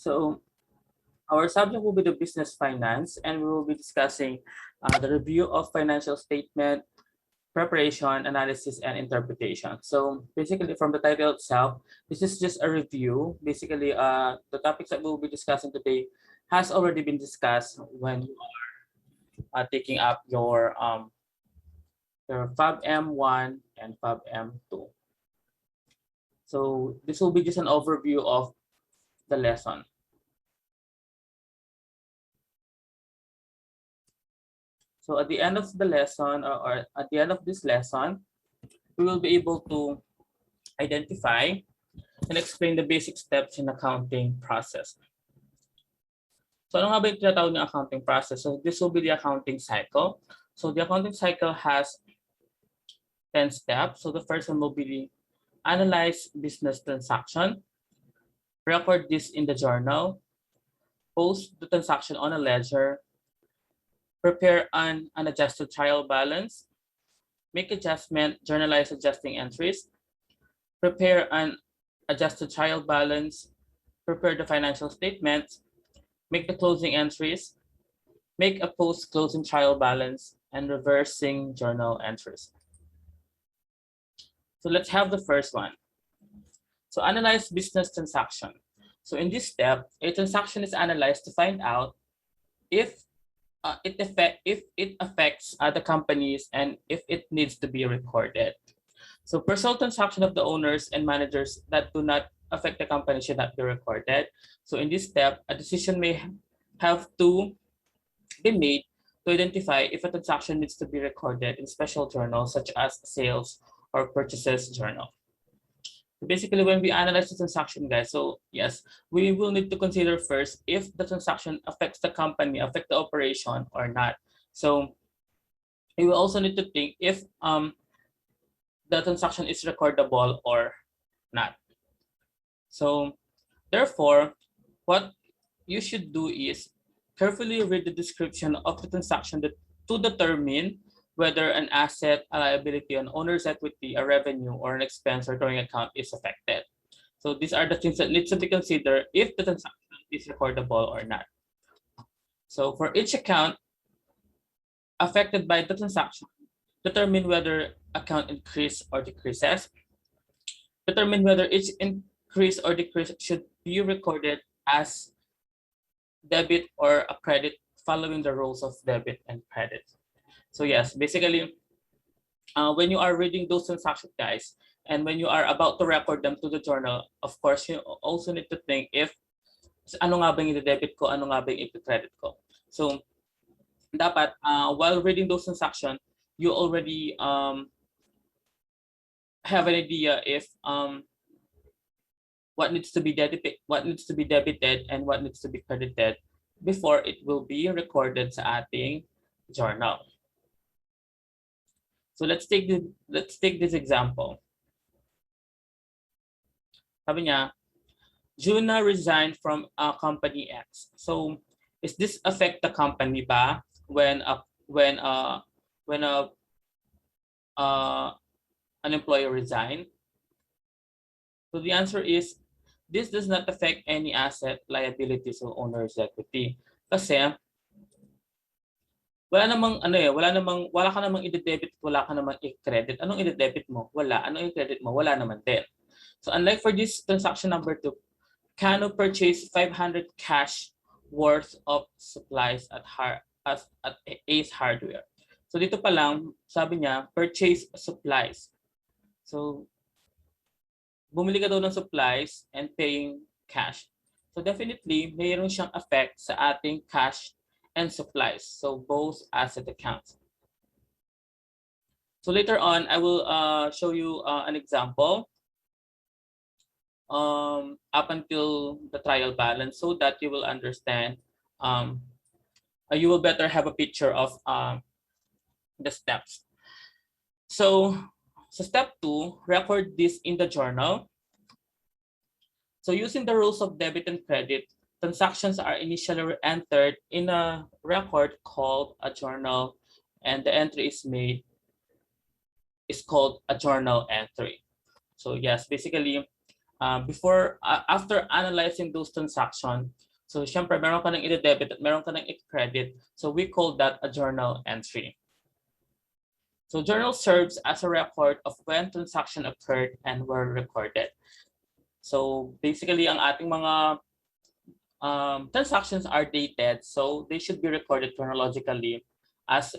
So our subject will be the business finance, and we will be discussing the review of financial statement, preparation, analysis, and interpretation. So basically from the title itself, this is just a review. Basically, the topics that we'll be discussing today has already been discussed when you are taking up your FAB M1 and FAB M2. So this will be just an overview of the lesson. So at the end of the lesson, or at the end of this lesson, we will be able to identify and explain the basic steps in accounting process. So ano nga ba yung tinatawag ng accounting process? So this will be the accounting cycle. So the accounting cycle has 10 steps. So the first one will be the analyze business transaction, record this in the journal, post the transaction on a ledger, prepare an unadjusted trial balance, make adjustment, journalize adjusting entries, prepare an adjusted trial balance, prepare the financial statements, make the closing entries, make a post-closing trial balance, and reversing journal entries. So let's have the first one. So analyze business transaction. So in this step, a transaction is analyzed to find out if it affects the companies and if it needs to be recorded. So personal transaction of the owners and managers that do not affect the company should not be recorded. So in this step, a decision may have to be made to identify if a transaction needs to be recorded in special journals such as sales or purchases journal. Basically, when we analyze the transaction, guys, so yes, we will need to consider first if the transaction affects the company, affect the operation or not. So we will also need to think if the transaction is recordable or not. So therefore, what you should do is carefully read the description of the transaction to determine whether an asset, a liability, an owner's equity, a revenue, or an expense or drawing account is affected. So these are the things that need to be considered if the transaction is recordable or not. So for each account affected by the transaction, determine whether account increase or decreases. Determine whether each increase or decrease should be recorded as debit or a credit following the rules of debit and credit. So yes, basically, when you are reading those transactions, guys, and when you are about to record them to the journal, of course, you also need to think if ano nga ba yung i-debit ko, ano nga ba yung i-credit ko. So dapat while reading those transactions, you already have an idea if what needs to be debited and what needs to be credited before it will be recorded sa ating journal. So let's take this example. Sabi niya, Juna resigned from company X. So is this affect the company ba when an employee resign? So the answer is this does not affect any asset, liabilities, or owner's equity. Kasi wala ka namang i-debit, wala ka namang i-credit. Anong i-debit mo? Wala. Anong i-credit mo? Wala naman din. So unlike for this transaction number 2, Kano purchased 500 cash worth of supplies at Ace Hardware. So dito pa lang, sabi niya, purchase supplies. So bumili ka daw ng supplies and paying cash. So definitely, mayroon siyang effect sa ating cash and supplies. So both asset accounts. So later on, I will show you an example up until the trial balance so that you will understand, you will better have a picture of the steps. So step 2, record this in the journal. So using the rules of debit and credit, transactions are initially entered in a record called a journal, and the entry is called a journal entry. So yes, basically, After analyzing those transactions, so syempre meron ka ng i-debit at meron ka ng i-credit. So we call that a journal entry. So journal serves as a record of when transaction occurred and were recorded. So basically, ang ating mga transactions are dated, so they should be recorded chronologically as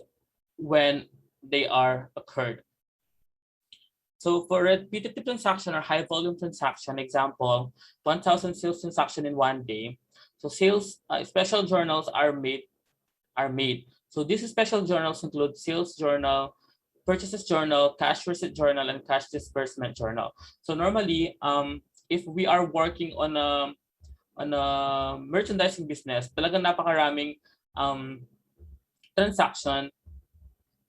when they are occurred. So for repetitive transaction or high volume transaction, example, 1,000 sales transaction in one day. So sales special journals are made. So these special journals include sales journal, purchases journal, cash receipt journal, and cash disbursement journal. So normally, if we are working on a merchandising business, talagang napakaraming transaction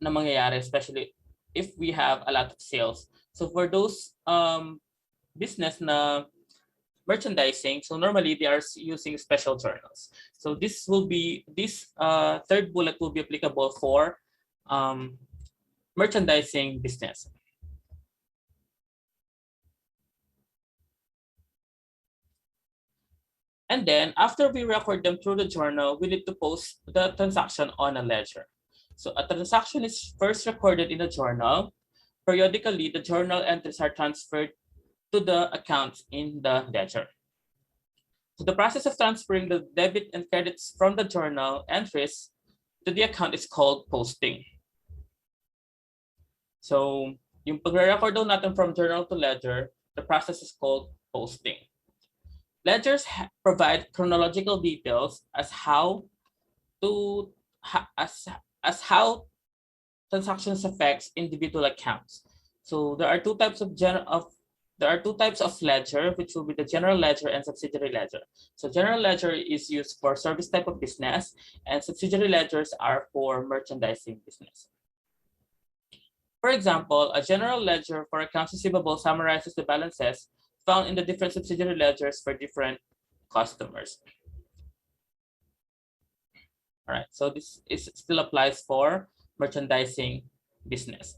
na mangyayari, especially if we have a lot of sales. So for those business na merchandising, so normally they are using special journals. So this third bullet will be applicable for merchandising business. And then after we record them through the journal, we need to post the transaction on a ledger. So a transaction is first recorded in a journal. Periodically, the journal entries are transferred to the accounts in the ledger. So the process of transferring the debit and credits from the journal entries to the account is called posting. So yung pagre-record daw natin from journal to ledger, the process is called posting. Ledgers provide chronological details as how transactions affects individual accounts. So there are two types of ledger, which will be the general ledger and subsidiary ledger. So general ledger is used for service type of business, and subsidiary ledgers are for merchandising business. For example, a general ledger for accounts receivable summarizes the balances found in the different subsidiary ledgers for different customers. All right, so this still applies for merchandising business.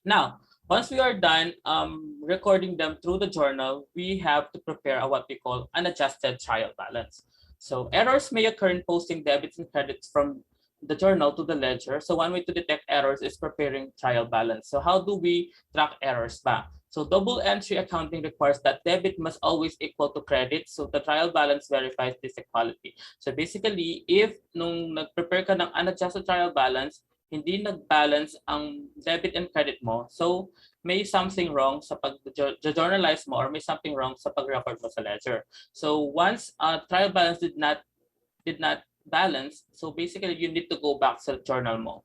Now, once we are done recording them through the journal, we have to prepare what we call unadjusted trial balance. So errors may occur in posting debits and credits from the journal to the ledger. So one way to detect errors is preparing trial balance. So how do we track errors ba? So double entry accounting requires that debit must always equal to credit. So the trial balance verifies this equality. So basically, if nung nag-prepare ka ng unadjusted trial balance, hindi nag-balance ang debit and credit mo, so may something wrong sa pag-journalize mo or may something wrong sa pag-record mo sa ledger. So once trial balance did not balance, so basically you need to go back sa journal mo.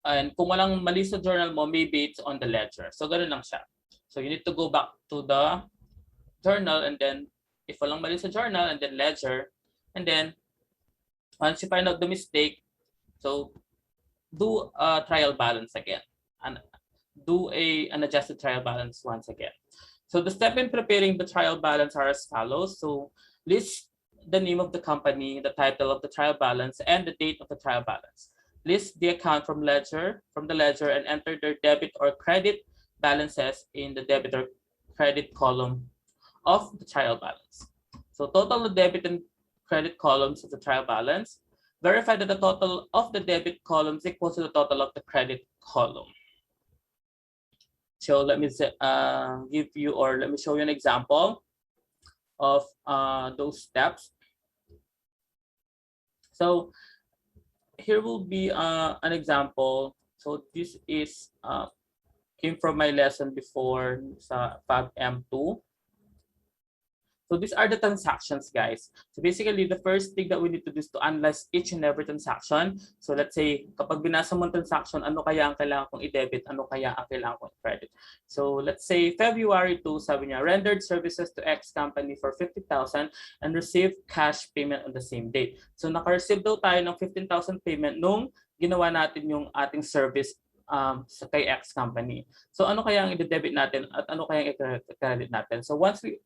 And kung walang mali sa journal mo, maybe it's on the ledger. So ganun lang siya. So you need to go back to the journal, and then if walang mali sa journal and then ledger, and then once you find out the mistake, so do a trial balance again and do an adjusted trial balance once again. So the step in preparing the trial balance are as follows. So list the name of the company, the title of the trial balance, and the date of the trial balance. List the account from the ledger and enter their debit or credit balances in the debit or credit column of the trial balance. So total the debit and credit columns of the trial balance. Verify that the total of the debit columns equals to the total of the credit column. So let me give you, or let me show you an example of those steps. So here will be an example. So this is came from my lesson before sa Fab M2. So these are the transactions, guys. So basically, the first thing that we need to do is to analyze each and every transaction. So let's say, kapag binasa mo ang transaction, ano kaya ang kailangan kong i-debit, ano kaya ang kailangan kong i-credit. So let's say, February 2, sabi niya, rendered services to X company for 50,000 and received cash payment on the same date. So naka-receive daw tayo ng 15,000 payment nung ginawa natin yung ating service sa kay X company. So ano kaya ang i-debit natin at ano kaya ang i-credit natin. So once we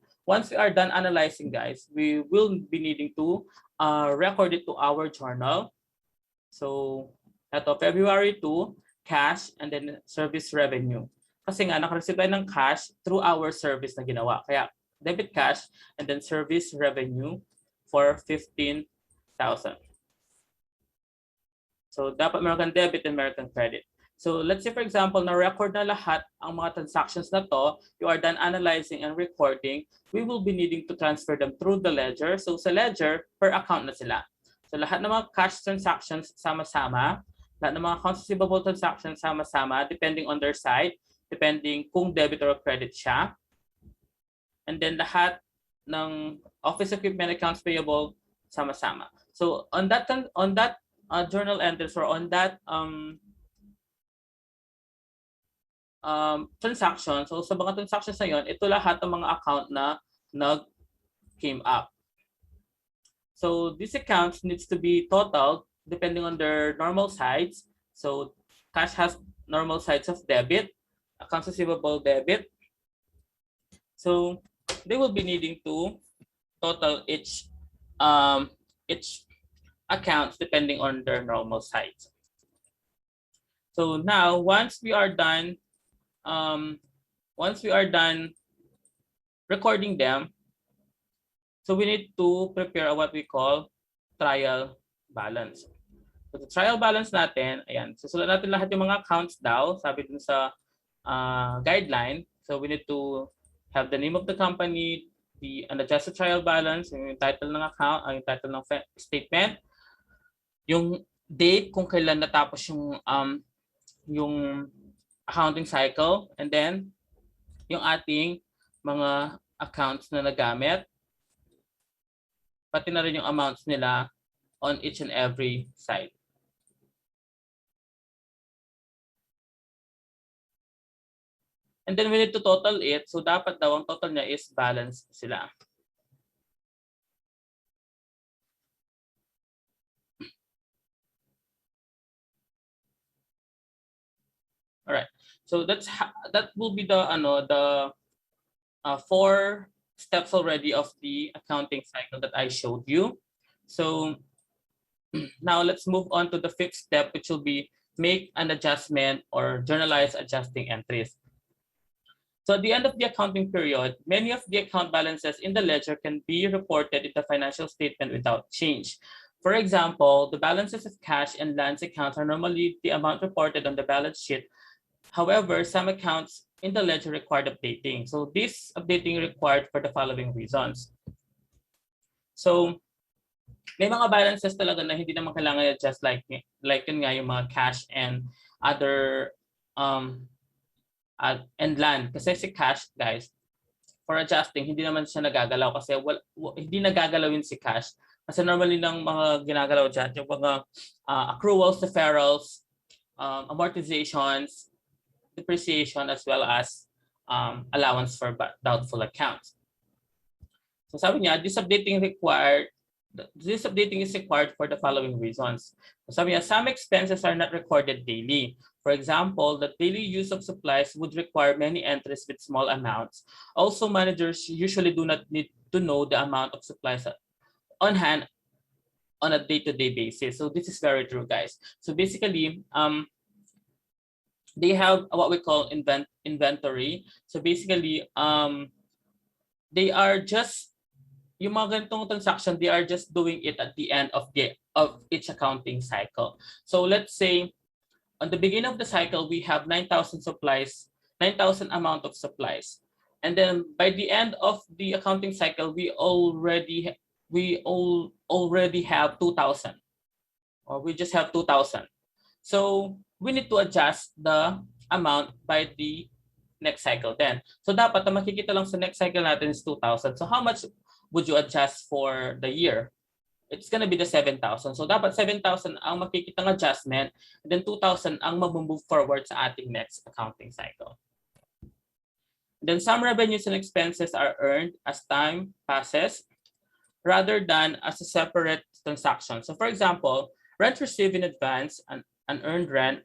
are done analyzing, guys, we will be needing to record it to our journal. So ito, February 2, cash, and then service revenue. kasi nga naka-receive tayo ng cash through our service na ginawa. Kaya debit cash and then service revenue for 15,000. So dapat meron kang debit and meron kang credit. So let's say for example, na-record na lahat ang mga transactions na to, you are done analyzing and recording, we will be needing to transfer them through the ledger. So sa ledger, per account na sila. So lahat ng mga cash transactions sama-sama, lahat ng mga accounts receivable transactions sama-sama, depending on their side, depending kung debit or credit siya. And then lahat ng office equipment accounts payable sama-sama. So on that journal entries or on that transaction, so sa mga transactions na yun, ito lahat ng mga account na nag-came up. So these accounts needs to be totaled depending on their normal sides. So cash has normal sides of debit, accounts receivable debit. So they will be needing to total each accounts depending on their normal sides. So now once we are done recording them, so we need to prepare what we call trial balance. So the trial balance natin, ayan, susulat natin lahat yung mga accounts daw, sabi dun sa guideline. So we need to have the name of the company, the unadjusted trial balance, yung title ng account, yung title ng statement, yung date kung kailan natapos yung accounting cycle, and then yung ating mga accounts na nagamit, pati na rin yung amounts nila on each and every side. And then we need to total it. So dapat daw ang total niya is balance sila. All right. So that will be the 4 steps already of the accounting cycle that I showed you. So now let's move on to the 5th step, which will be make an adjustment or journalize adjusting entries. So at the end of the accounting period, many of the account balances in the ledger can be reported in the financial statement without change. For example, the balances of cash and lands accounts are normally the amount reported on the balance sheet. However, some accounts in the ledger required updating. So this updating required for the following reasons. So may mga balances talaga na hindi naman kailangan i-adjust like yun nga yung mga cash and other and land. Kasi si cash, guys, for adjusting, hindi naman siya nagagalaw kasi hindi nagagalawin si cash. Kasi normally ng mga ginagalaw dyan, yung mga accruals, deferrals, amortizations, depreciation, as well as allowance for doubtful accounts. So sabi niya, this updating is required for the following reasons. So sabi niya, some expenses are not recorded daily. For example, the daily use of supplies would require many entries with small amounts. Also, managers usually do not need to know the amount of supplies on hand on a day-to-day basis. So this is very true, guys. So basically, they have what we call inventory. So basically, they are just yung mga ganitong transaction, they are just doing it at the end of each accounting cycle. So let's say on the beginning of the cycle, we have 9,000 supplies, 9,000 amount of supplies. And then by the end of the accounting cycle, we already have 2,000, or we just have 2,000. So we need to adjust the amount by the next cycle then. So dapat ang makikita lang sa next cycle natin is 2,000. So how much would you adjust for the year? It's gonna be the 7,000. So dapat 7,000 ang makikitang adjustment, and then 2,000 ang mag-move forward sa ating next accounting cycle. And then some revenues and expenses are earned as time passes rather than as a separate transaction. So for example, rent received in advance and unearned rent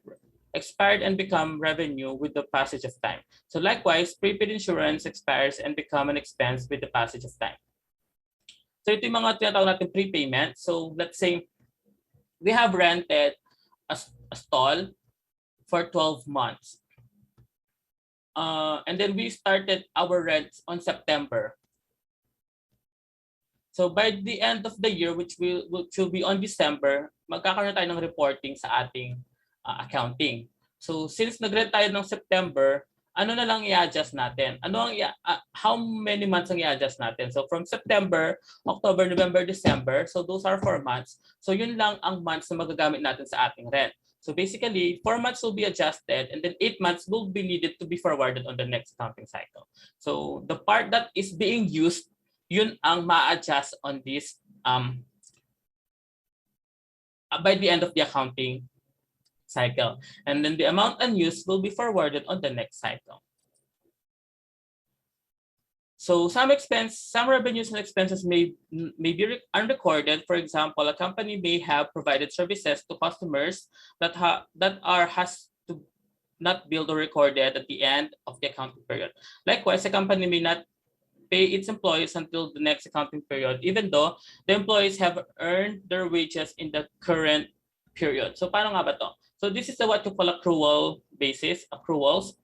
expired and become revenue with the passage of time. So likewise, prepaid insurance expires and become an expense with the passage of time. So ito yung mga tinatawag natin prepayment. So let's say we have rented a stall for 12 months. And then we started our rents on September. So by the end of the year, which will be on December, magkakaroon tayo ng reporting sa ating accounting. So since nag-rent tayo ng September, ano na lang i-adjust natin? How many months ang i-adjust natin? So from September, October, November, December, so those are 4 months. So yun lang ang months na magagamit natin sa ating rent. So basically, 4 months will be adjusted and then 8 months will be needed to be forwarded on the next accounting cycle. So the part that is being used, yun ang ma-adjust on this by the end of the accounting cycle. And then the amount unused will be forwarded on the next cycle. So some revenues and expenses may be unrecorded. For example, a company may have provided services to customers that has to not billed or recorded at the end of the accounting period. Likewise, a company may not pay its employees until the next accounting period, even though the employees have earned their wages in the current period. So paano nga ba to? So this is what you call accrual basis, accruals.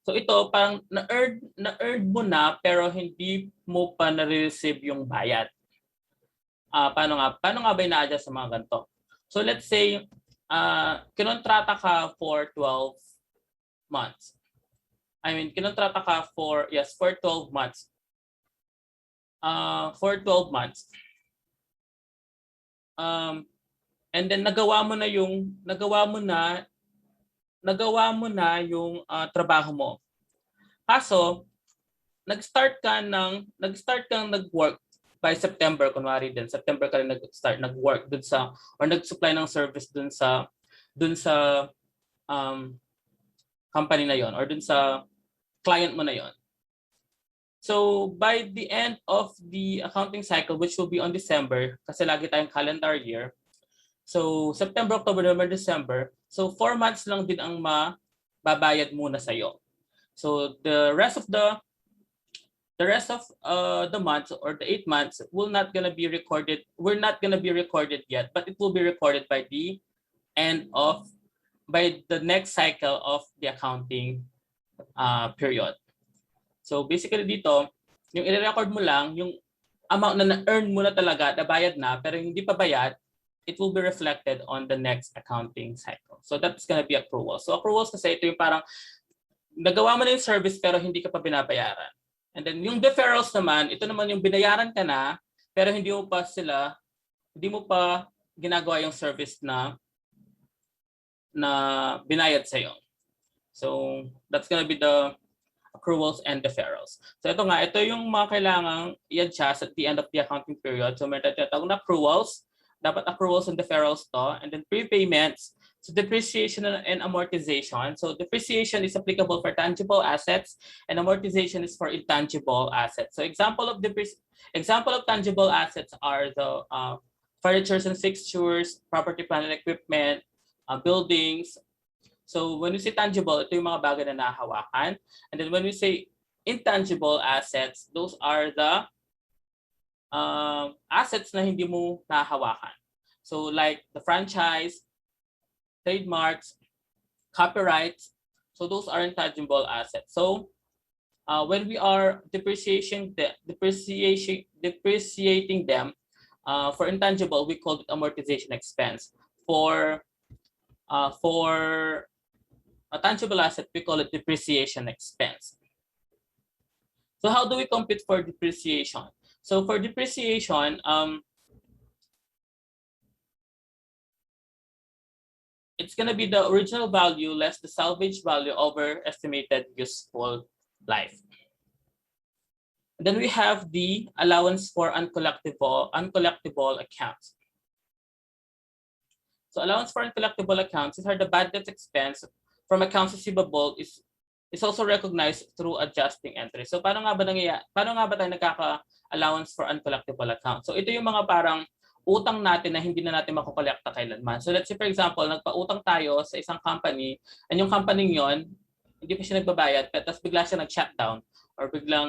So ito, parang na-earn mo na pero hindi mo pa na-receive yung bayad. Paano nga ba ina-adjust sa mga ganito? So let's say, kinontrata ka for 12 months. Kinontrata ka for 12 months. For 12 months. And then nagawa mo na yung trabaho mo. Kaso nag-start kang nag-work by September, kunwari din. September ka rin nag-work dun sa or nag-supply ng service dun sa company na yon or dun sa client mo na yon. So by the end of the accounting cycle, which will be on December, kasi lagi tayong calendar year. So September, October, November, December. So 4 months lang din ang mababayad muna sa iyo. So the rest of the months or the 8 months will not gonna be recorded. We're not gonna be recorded yet, but it will be recorded by the next cycle of the accounting period. So basically dito, yung i-record mo lang yung amount na na-earn mo na talaga, nabayad na, pero hindi pa bayad, it will be reflected on the next accounting cycle. So that's gonna be accruals. So accruals kasi ito yung parang nagawa mo na yung service pero hindi ka pa binabayaran. And then yung deferrals naman, ito naman yung binayaran ka na pero hindi mo pa ginagawa yung service na binayad sa iyo. So that's gonna be the accruals and deferrals. So ito yung mga kailangang i-adjust at the end of the accounting period. So meron tayong na accruals, dapat accruals and deferrals to, and then prepayments. So depreciation and amortization. So depreciation is applicable for tangible assets and amortization is for intangible assets. So example of tangible assets are the furnitures and fixtures, property, plant and equipment, buildings. So when we say tangible, ito yung mga bagay na nahahawakan. And then when we say intangible assets, those are the assets na hindi mo nahahawakan. So like the franchise, trademarks, copyrights. So those are intangible assets. So when we are depreciating them for intangible, we call it amortization expense. For a tangible asset, we call it depreciation expense. So how do we compute for depreciation? So for depreciation, it's going to be the original value less the salvage value over estimated useful life. And then we have the allowance for uncollectible accounts. So allowance for uncollectible accounts, these are the bad debt expense from accounts receivable is also recognized through adjusting entry. So paano nga ba tayo nagkaka-allowance for uncollectible accounts? So ito yung mga parang utang natin na hindi na natin makukolekta kailanman. So let's say for example, nagpautang tayo sa isang company, and yung company yon hindi pa siya nagbabayad, tapos bigla siya nag-shutdown or biglang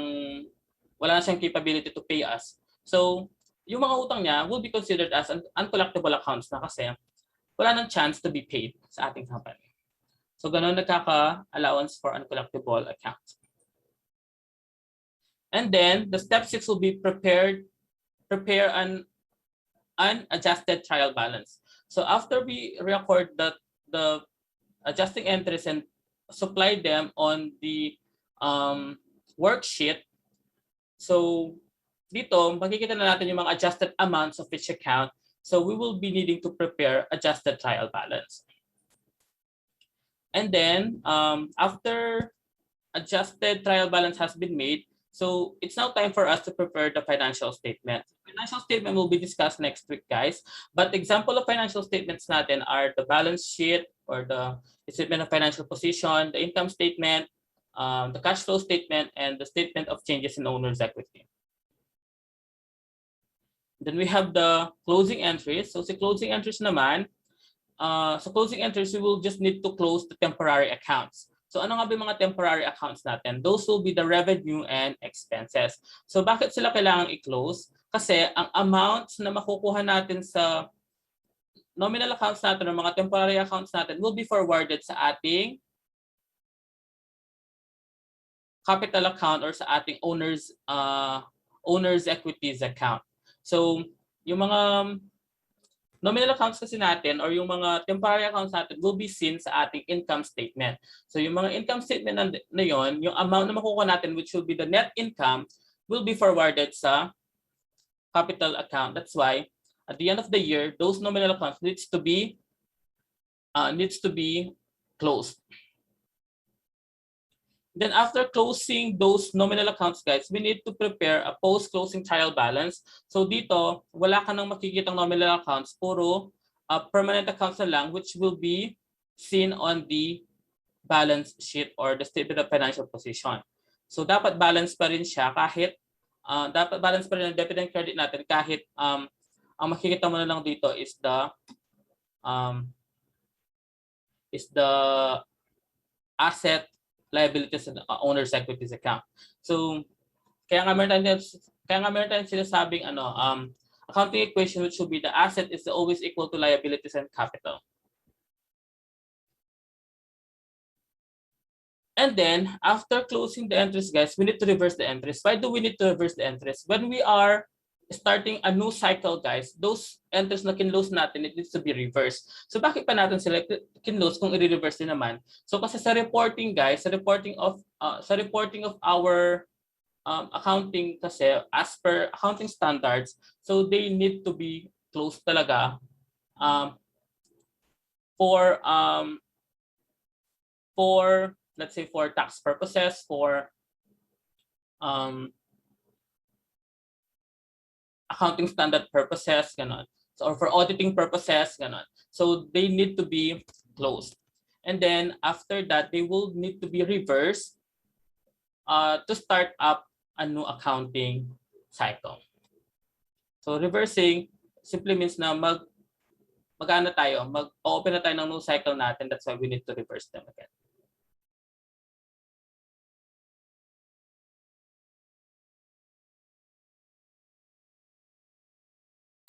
wala na siyang capability to pay us. So yung mga utang niya will be considered as uncollectible accounts na kasi wala nang chance to be paid sa ating company. So ganun nagkaka-allowance for uncollectible accounts. And then the step 6 will be prepare an unadjusted trial balance. So after we record the adjusting entries and supply them on the worksheet, so dito makikita na natin yung mga adjusted amounts of each account. So we will be needing to prepare adjusted trial balance. And then after adjusted trial balance has been made, so it's now time for us to prepare the financial statement. Financial statement will be discussed next week, guys. But example of financial statements natin are the balance sheet or the statement of financial position, the income statement, the cash flow statement, and the statement of changes in owner's equity. Then we have the closing entries. So sa closing entries naman, sa closing entries, we will just need to close the temporary accounts. So ano nga ba yung mga temporary accounts natin? Those will be the revenue and expenses. So bakit sila kailangang i-close? Kasi ang amounts na makukuha natin sa nominal accounts natin or mga temporary accounts natin will be forwarded sa ating capital account or sa ating owner's equities account. So yung mga nominal accounts kasi natin or yung mga temporary accounts natin will be seen sa ating income statement. So yung mga income statement na yon, yung amount na makukuha natin which will be the net income will be forwarded sa capital account. That's why at the end of the year, those nominal accounts needs to be closed. Then after closing those nominal accounts, guys, we need to prepare a post-closing trial balance. So dito, wala ka nang makikitang nominal accounts, puro permanent accounts na lang which will be seen on the balance sheet or the statement of financial position. So dapat balance pa rin siya kahit dapat balance pa rin ang debit and credit natin kahit ang makikita mo na lang dito is the asset, liabilities, and owner's equities account. So kaya nga meron tayong sinasabing accounting equation which will be the asset is always equal to liabilities and capital. And then after closing the entries, guys, we need to reverse the entries. Why do we need to reverse the entries? When we are starting a new cycle, guys, those entries na kinlose natin, it needs to be reversed. So bakit pa natin sila kinlose kung i-reverse din naman? So kasi sa reporting, guys, sa reporting of our accounting kasi as per accounting standards, so they need to be closed talaga for let's say for tax purposes, for accounting standard purposes, ganon. So, or for auditing purposes, ganon. So they need to be closed. And then after that, they will need to be reversed to start up a new accounting cycle. So reversing simply means na mag-open na tayo ng new cycle natin. That's why we need to reverse them again.